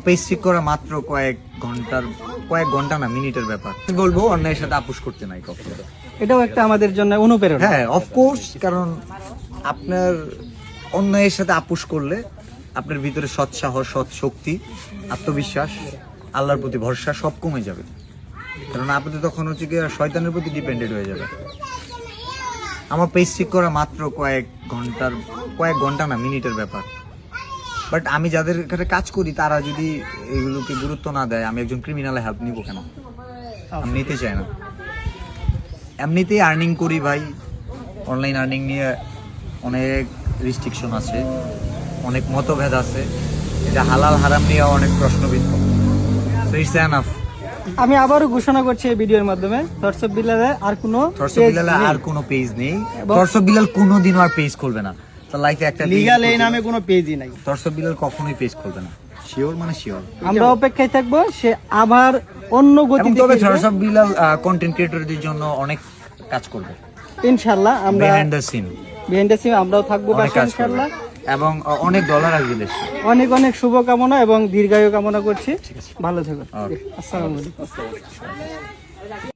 Page check করা মাত্র কয়েক ঘন্টা না মিনিটের ব্যাপার। বলবো অন্যায়ের সাথে আপোষ করতে নাই কখনো। এটাও একটা আমাদের জন্য অনুপ্রেরণা। হ্যাঁ অফকোর্স, কারণ আপনার অন্যায়ের সাথে আপোষ করলে আপনার ভিতরে সৎ সাহস, সৎ শক্তি, আত্মবিশ্বাস, আল্লাহর প্রতি ভরসা সব কমে যাবে। কারণ আপনি তখন হচ্ছে কি শয়তানের প্রতি ডিপেন্ডেন্ট হয়ে যাবে। আমার পেজ চেক করা মাত্র কয়েক ঘন্টা না মিনিটের ব্যাপার। বাট আমি যাদের কাছে কাজ করি তারা যদি এগুলোকে গুরুত্ব না দেয়, আমি একজন ক্রিমিনালের হেল্প নিব কেন? আমি নিতে চাই না। এমনিতেই আর্নিং করি ভাই, অনলাইন আর্নিং নিয়ে অনেক রিস্ট্রিকশন আছে, অনেক মতভেদ আছে, এটা হালাল হারাম নিয়ে অনেক প্রশ্নবিদ্ধ। So it's enough. আমি আবারও ঘোষণা করছি এই ভিডিওর মাধ্যমে, থটস অফ বিলালে আর কোনো পেজ নেই। থটস অফ বিলাল কোনোদিনও আর পেজ খুলবে না। তার লাইফে একটা লিগ্যাল এই নামে কোনো পেজই নাই। থটস অফ বিলাল কখনোই পেজ খুলবে না। শিওর মানে শিওর। আমরা অপেক্ষায় থাকবো সে আবার অন্য গতিতে। তবে থটস অফ বিলাল কন্টেন্ট ক্রিয়েটরদের জন্য অনেক কাজ করবে ইনশাআল্লাহ। আমরা বিহাইন্ড দ্য সিন আমরাও থাকবো পাশে ইনশাআল্লাহ, এবং অনেক ডলার আসবে দেশে। অনেক শুভকামনা এবং দীর্ঘায়ু কামনা করছি। ভালো থেকো। আসসালামু আলাইকুম।